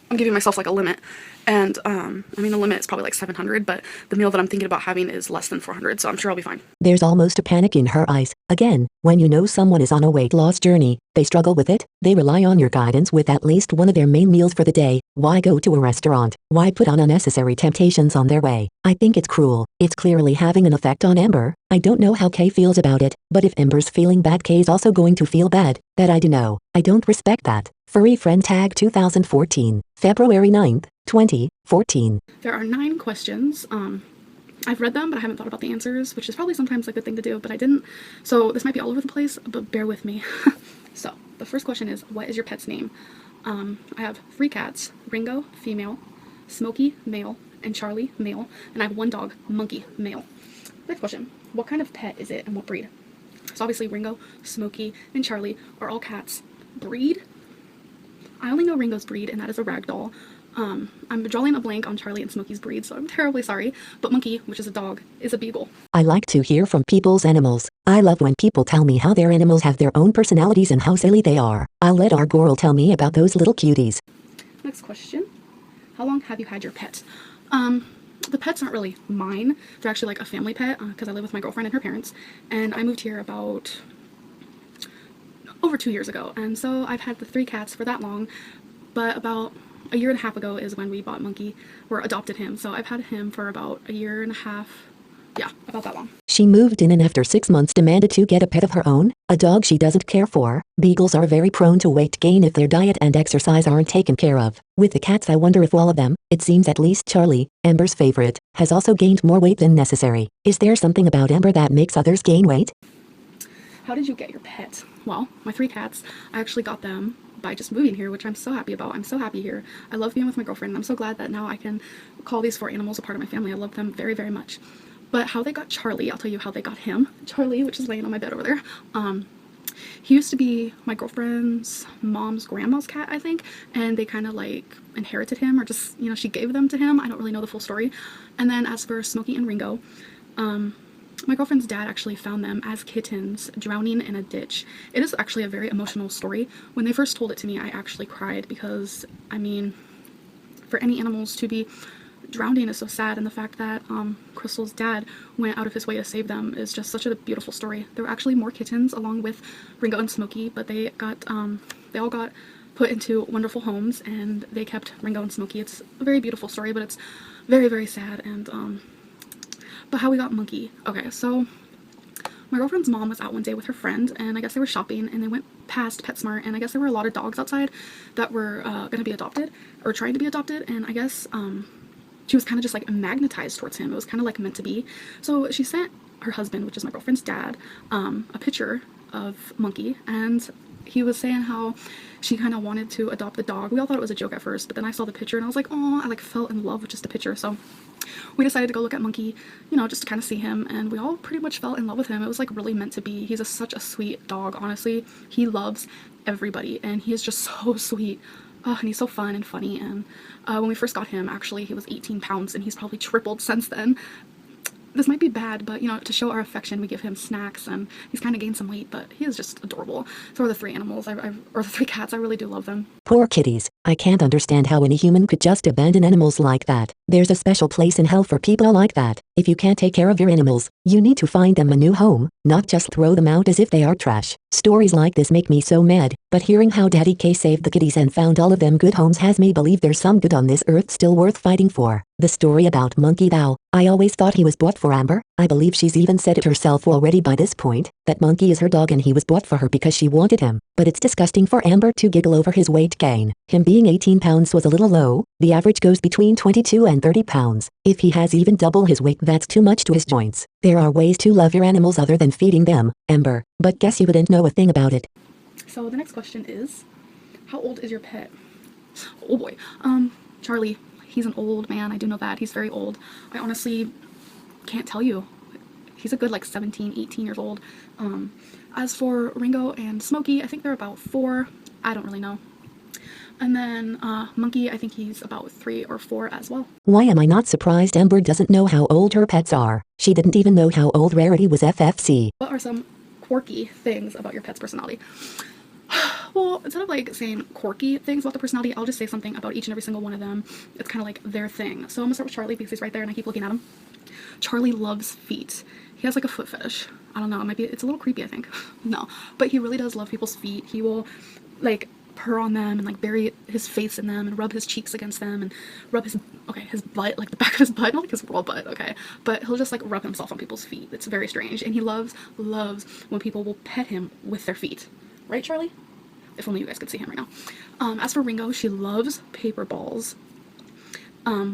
I'm giving myself like a limit, and I mean the limit is probably like 700, but the meal that I'm thinking about having is less than 400, so I'm sure I'll be fine. There's almost a panic in her eyes. Again, when you know someone is on a weight loss journey, they struggle with it, they rely on your guidance with at least one of their main meals for the day. Why go to a restaurant? Why put on unnecessary temptations on their way? I think it's cruel. It's clearly having an effect on Amber. I don't know how Kay feels about it, but if Amber's feeling bad, Kay's also going to feel bad. That I do know. I don't respect that. Furry Friend Tag 2014, February 9th, 2014. There are 9 questions. I've read them, but I haven't thought about the answers, which is probably sometimes a good thing to do, but I didn't. So this might be all over the place, but bear with me. So the first question is, what is your pet's name? I have 3 cats, Ringo, female, Smokey, male, and Charlie, male, and I have 1 dog, Monkey, male. Next question, what kind of pet is it and what breed? So obviously Ringo, Smokey, and Charlie are all cats. Breed? I only know Ringo's breed, and that is a ragdoll. I'm drawing a blank on Charlie and Smokey's breed, so I'm terribly sorry. But Monkey, which is a dog, is a beagle. I like to hear from people's animals. I love when people tell me how their animals have their own personalities and how silly they are. I'll let our girl tell me about those little cuties. Next question. How long have you had your pet? The pets aren't really mine. They're actually like a family pet because I live with my girlfriend and her parents. And I moved here about over 2 years ago. And so I've had the 3 cats for that long. But about a year and a half ago is when we bought Monkey, or adopted him. So I've had him for about a year and a half. Yeah, about that long. She moved in and after 6 months demanded to get a pet of her own, a dog she doesn't care for. Beagles are very prone to weight gain if their diet and exercise aren't taken care of. With the cats, I wonder if all of them, it seems at least Charlie, Amber's favorite, has also gained more weight than necessary. Is there something about Amber that makes others gain weight? How did you get your pet? Well, my 3 cats, I actually got them by just moving here, which I'm so happy about. I'm so happy here. I love being with my girlfriend, and I'm so glad that now I can call these 4 animals a part of my family. I love them very, very much. But how they got Charlie, I'll tell you how they got him. Charlie, which is laying on my bed over there, he used to be my girlfriend's mom's grandma's cat, I think, and they kind of like inherited him, or just, you know, she gave them to him. I don't really know the full story. And then as for Smokey and Ringo, my girlfriend's dad actually found them as kittens drowning in a ditch. It is actually a very emotional story. When they first told it to me, I actually cried because, I mean, for any animals to be drowning is so sad, and the fact that Crystal's dad went out of his way to save them is just such a beautiful story. There were actually more kittens along with Ringo and Smokey, but they all got put into wonderful homes, and they kept Ringo and Smokey. It's a very beautiful story, but it's very, very sad. And but how we got Monkey. Okay, so my girlfriend's mom was out one day with her friend, and I guess they were shopping, and they went past PetSmart, and I guess there were a lot of dogs outside that were going to be adopted, or trying to be adopted, and I guess she was kind of just like magnetized towards him. It was kind of like meant to be. So she sent her husband, which is my girlfriend's dad, a picture of Monkey, and he was saying how she kind of wanted to adopt the dog. We all thought it was a joke at first, but then I saw the picture and I was like, oh, I like fell in love with just the picture. So we decided to go look at Monkey, you know, just to kind of see him, and we all pretty much fell in love with him. It was like really meant to be. He's such a sweet dog, honestly. He loves everybody, and he is just so sweet. Oh, and he's so fun and funny. And when we first got him, actually, he was 18 pounds, and he's probably tripled since then. This might be bad, but, you know, to show our affection, we give him snacks, and he's kind of gained some weight, but he is just adorable. So are the 3 animals, or the 3 cats. I really do love them. Poor kitties. I can't understand how any human could just abandon animals like that. There's a special place in hell for people like that. If you can't take care of your animals, you need to find them a new home, not just throw them out as if they are trash. Stories like this make me so mad, but hearing how Daddy K saved the kitties and found all of them good homes has me believe there's some good on this earth still worth fighting for. The story about Monkey though, I always thought he was bought for Amber. I believe she's even said it herself already by this point, that Monkey is her dog and he was bought for her because she wanted him. But it's disgusting for Amber to giggle over his weight gain. Him being 18 pounds was a little low. The average goes between 22 and 30 pounds. If he has even double his weight, that's too much to his joints. There are ways to love your animals other than feeding them, Amber, but guess you wouldn't know a thing about it. So the next question is, how old is your pet? Oh boy. Charlie. He's an old man. I do know that. He's very old. I honestly can't tell you. He's a good like 17, 18 years old. As for Ringo and Smokey, I think they're about 4. I don't really know. And then Monkey, I think he's about 3 or 4 as well. Why am I not surprised Amber doesn't know how old her pets are? She didn't even know how old Rarity was FFC. What are some quirky things about your pet's personality? Well, instead of like saying quirky things about the personality, I'll just say something about each and every single one of them. It's kind of like their thing. So I'm gonna start with Charlie because he's right there and I keep looking at him. Charlie loves feet. He has like a foot fetish. I don't know, it's a little creepy, I think. No, but he really does love people's feet. He will like purr on them and like bury his face in them and rub his cheeks against them and rub his butt, like the back of his butt, not like his real butt, okay, but he'll just like rub himself on people's feet. It's very strange, and he loves when people will pet him with their feet. Right, Charlie? If only you guys could see him right now. As for Ringo, she loves paper balls,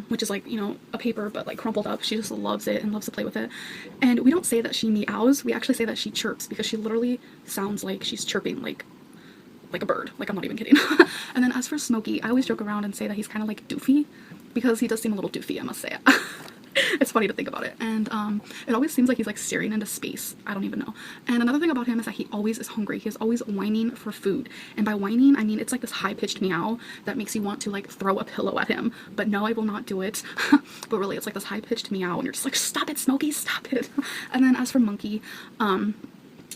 which is like, you know, a paper but like crumpled up. She just loves it and loves to play with it. And we don't say that she meows, we actually say that she chirps, because she literally sounds like she's chirping like a bird. Like, I'm not even kidding. And then as for Smokey, I always joke around and say that he's kind of like doofy, because he does seem a little doofy, I must say. It's funny to think about it. And it always seems like he's like staring into space. I don't even know. And another thing about him is that he always is hungry. He's always whining for food. And by whining, I mean it's like this high-pitched meow that makes you want to like throw a pillow at him. But no, I will not do it. But really, it's like this high-pitched meow and you're just like, stop it, Smokey, stop it. And then as for Monkey,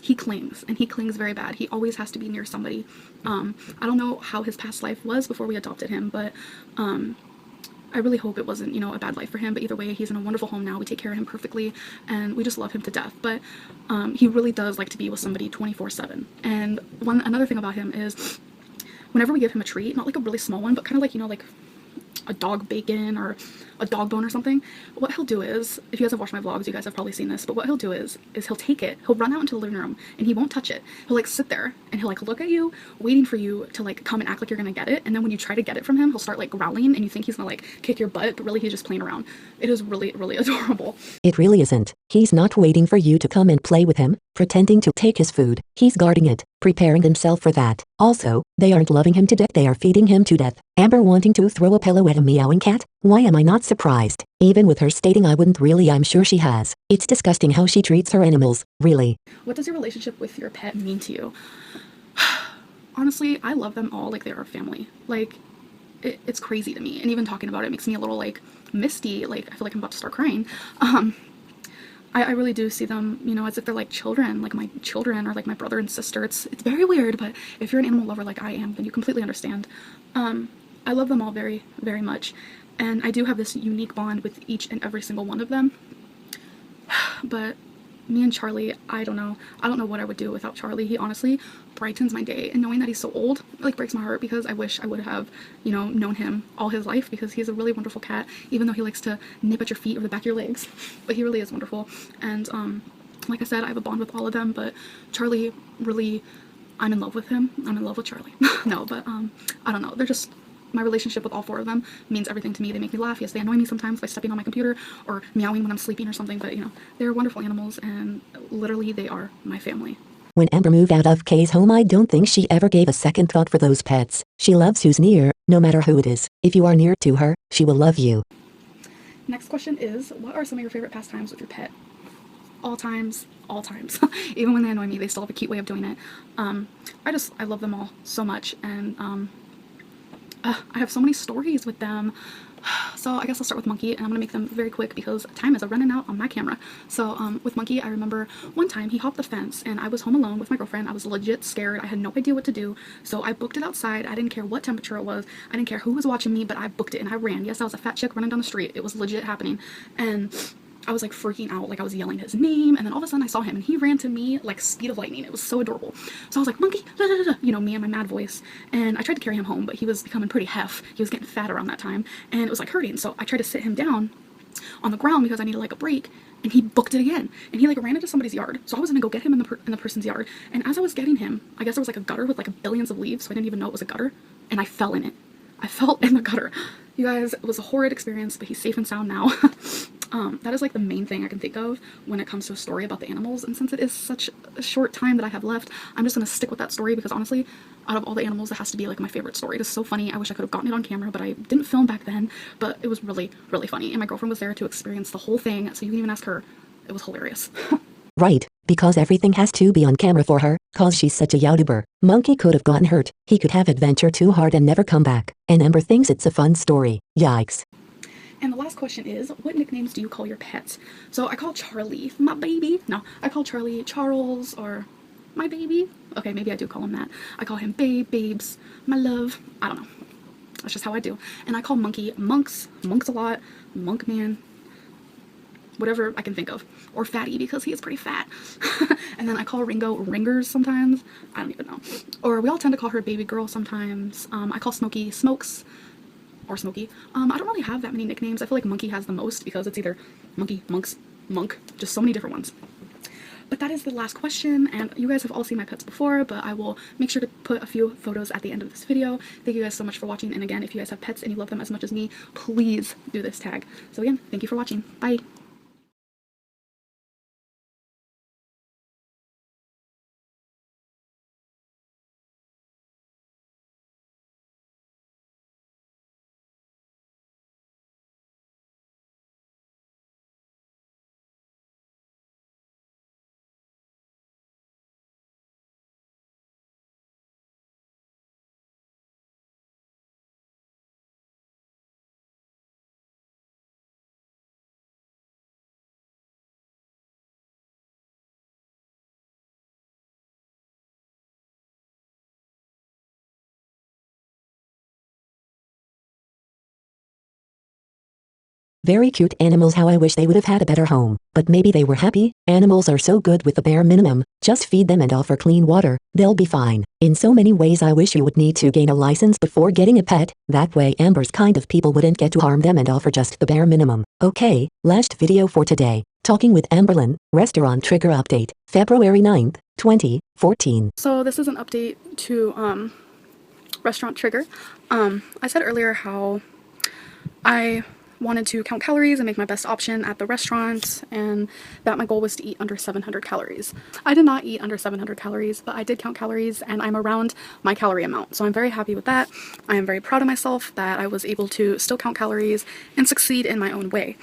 he clings, and he clings very bad. He always has to be near somebody. I don't know how his past life was before we adopted him, but I really hope it wasn't, a bad life for him. But either way, he's in a wonderful home now. We take care of him perfectly, and we just love him to death. But he really does like to be with somebody 24/7. And another thing about him is whenever we give him a treat, not like a really small one, but kind of like, like a dog bacon or a dog bone or something, what he'll do is, if you guys have watched my vlogs, you guys have probably seen this, but what he'll do is he'll take it, he'll run out into the living room, and he won't touch it. He'll like sit there, and he'll like look at you, waiting for you to like come and act like you're gonna get it, and then when you try to get it from him, he'll start like growling, and you think he's gonna like kick your butt, but really he's just playing around. It is really, really adorable. It really isn't. He's not waiting for you to come and play with him, pretending to take his food. He's guarding it, preparing himself for that. Also, they aren't loving him to death, they are feeding him to death. Amber wanting to throw a pillow at a meowing cat? Why am I not surprised? Even with her stating I wouldn't really, I'm sure she has. It's disgusting how she treats her animals, really. What does your relationship with your pet mean to you? Honestly, I love them all like they are family. Like, it's crazy to me, and even talking about it makes me a little like misty, like I feel like I'm about to start crying. I really do see them, as if they're like children, like my children or like my brother and sister. It's very weird, but if you're an animal lover like I am, then you completely understand. I love them all very, very much, and I do have this unique bond with each and every single one of them. But me and Charlie, I don't know what I would do without Charlie. He honestly brightens my day, and knowing that he's so old, it like breaks my heart, because I wish I would have, known him all his life, because he's a really wonderful cat, even though he likes to nip at your feet or the back of your legs. But he really is wonderful. And like I said, I have a bond with all of them, but Charlie, really, I'm in love with him. I'm in love with Charlie. No, but I don't know. They're just, my relationship with all four of them means everything to me. They make me laugh. Yes, they annoy me sometimes by stepping on my computer or meowing when I'm sleeping or something, but they're wonderful animals, and literally they are my family. When Amber moved out of Kay's home, I don't think she ever gave a second thought for those pets. She loves who's near, no matter who it is. If you are near to her, she will love you. Next question is, what are some of your favorite pastimes with your pet? All times. Even when they annoy me, they still have a cute way of doing it. I love them all so much, and I have so many stories with them. So I guess I'll start with Monkey, and I'm gonna make them very quick because time is running out on my camera. So with Monkey, I remember one time he hopped the fence, and I was home alone with my girlfriend. I was legit scared. I had no idea what to do, so I booked it outside. I didn't care what temperature it was. I didn't care who was watching me, but I booked it and I ran. Yes, I was a fat chick running down the street. It was legit happening, and I was like freaking out, like I was yelling his name, and then all of a sudden I saw him, and he ran to me like speed of lightning. It was so adorable. So I was like, Monkey, da, da, da, da, me and my mad voice, and I tried to carry him home, but he was becoming pretty heff. He was getting fat around that time, and it was like hurting. So I tried to sit him down on the ground because I needed like a break, and he booked it again, and he like ran into somebody's yard. So I was gonna go get him in the person's yard, and as I was getting him, I guess there was like a gutter with like billions of leaves, so I didn't even know it was a gutter, and I fell in it. I fell in the gutter. You guys, it was a horrid experience, but he's safe and sound now. That is like the main thing I can think of when it comes to a story about the animals, and since it is such a short time that I have left, I'm just gonna stick with that story, because honestly, out of all the animals, it has to be like my favorite story. It is so funny. I wish I could have gotten it on camera, but I didn't film back then, but it was really, really funny, and my girlfriend was there to experience the whole thing, so you can even ask her. It was hilarious. Right, because everything has to be on camera for her, cause she's such a YouTuber. Monkey could have gotten hurt. He could have adventure too hard and never come back. And Amber thinks it's a fun story. Yikes. And the last question is, what nicknames do you call your pets? So I call Charlie my baby. No, I call Charlie Charles or my baby. Okay, maybe I do call him that. I call him babe, babes, my love. I don't know. That's just how I do. And I call Monkey Monks a lot, Monk Man, whatever I can think of. Or Fatty, because he is pretty fat. And then I call Ringo Ringers sometimes. I don't even know. Or we all tend to call her Baby Girl sometimes. I call Smokey Smokes. Or Smokey. I don't really have that many nicknames. I feel like Monkey has the most, because it's either Monkey, Monks, Monk, just so many different ones. But that is the last question, and you guys have all seen my pets before, but I will make sure to put a few photos at the end of this video. Thank you guys so much for watching, and again, if you guys have pets and you love them as much as me, please do this tag. So again, thank you for watching. Bye! Very cute animals. How I wish they would have had a better home. But maybe they were happy. Animals are so good with the bare minimum. Just feed them and offer clean water. They'll be fine. In so many ways I wish you would need to gain a license before getting a pet. That way Amber's kind of people wouldn't get to harm them and offer just the bare minimum. Okay, last video for today. Talking with Amberlynn, restaurant trigger update, February 9th, 2014. So this is an update to restaurant trigger. I said earlier how I wanted to count calories and make my best option at the restaurant, and that my goal was to eat under 700 calories. I did not eat under 700 calories, but I did count calories and I'm around my calorie amount. So I'm very happy with that. I am very proud of myself that I was able to still count calories and succeed in my own way.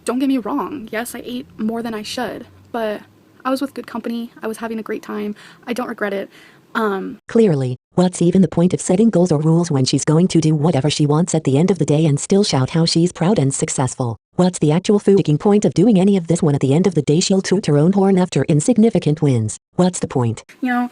Don't get me wrong. Yes, I ate more than I should, but I was with good company. I was having a great time. I don't regret it. Clearly, what's even the point of setting goals or rules when she's going to do whatever she wants at the end of the day and still shout how she's proud and successful? What's the actual freaking point of doing any of this when at the end of the day she'll toot her own horn after insignificant wins? What's the point? You know,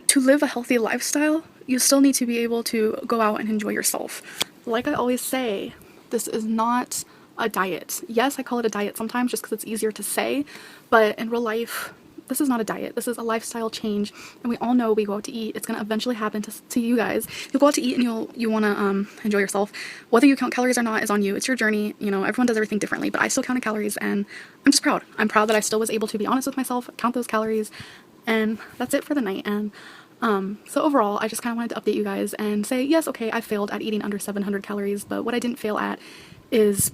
to live a healthy lifestyle, you still need to be able to go out and enjoy yourself. Like I always say, this is not a diet. Yes, I call it a diet sometimes just because it's easier to say, but in real life, this is not a diet. This is a lifestyle change, and we all know we go out to eat. It's going to eventually happen to you guys. You'll go out to eat and you want to enjoy yourself. Whether you count calories or not is on you. It's your journey. You know, everyone does everything differently, but I still counted calories, and I'm just proud. I'm proud that I still was able to be honest with myself, count those calories, and that's it for the night. And so overall, I just kind of wanted to update you guys and say, yes, okay, I failed at eating under 700 calories, but what I didn't fail at is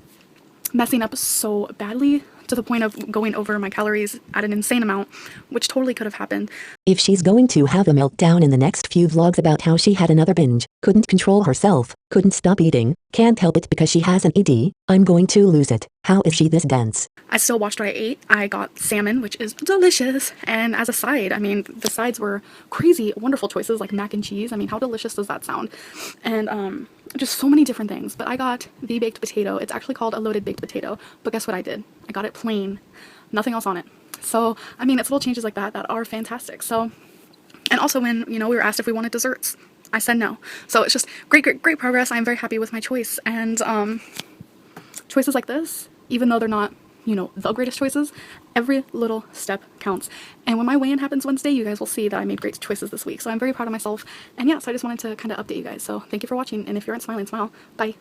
messing up so badly to the point of going over my calories at an insane amount, which totally could have happened. If she's going to have a meltdown in the next few vlogs about how she had another binge, couldn't control herself, couldn't stop eating, can't help it because she has an ED, I'm going to lose it. How is she this dense? I still watched what I ate. I got salmon, which is delicious, and as a side, I mean, the sides were crazy, wonderful choices like mac and cheese. I mean, how delicious does that sound? And just so many different things. But I got the baked potato. It's actually called a loaded baked potato, but guess what I did? I got it plain, nothing else on it. So, I mean, it's little changes like that that are fantastic. So, and also when, you know, we were asked if we wanted desserts, I said no. So it's just great progress. I'm very happy with my choice. And choices like this, even though they're not, you know, the greatest choices, every little step counts. And when my weigh-in happens Wednesday, you guys will see that I made great choices this week. So I'm very proud of myself. And yeah, so I just wanted to kind of update you guys. So thank you for watching. And if you aren't smiling, smile. Bye.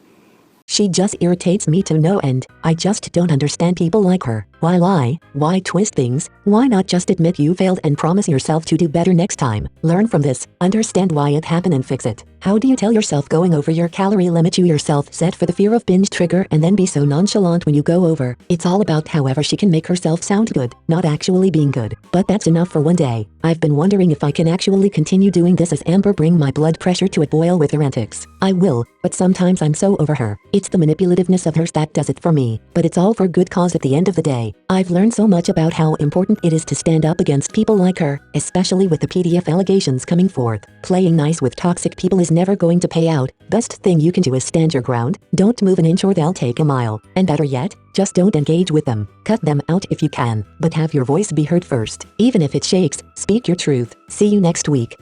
She just irritates me to no end. I just don't understand people like her. Why lie? Why twist things? Why not just admit you failed and promise yourself to do better next time? Learn from this, understand why it happened and fix it. How do you tell yourself going over your calorie limit you yourself set for the fear of binge trigger and then be so nonchalant when you go over? It's all about however she can make herself sound good, not actually being good. But that's enough for one day. I've been wondering if I can actually continue doing this as Amber bring my blood pressure to a boil with her antics. I will, but sometimes I'm so over her. It's the manipulativeness of hers that does it for me. But it's all for good cause at the end of the day. I've learned so much about how important it is to stand up against people like her, especially with the PDF allegations coming forth. Playing nice with toxic people is never going to pay out. Best thing you can do is stand your ground, don't move an inch or they'll take a mile. And better yet, just don't engage with them. Cut them out if you can, but have your voice be heard first. Even if it shakes, speak your truth. See you next week.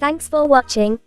Thanks for watching.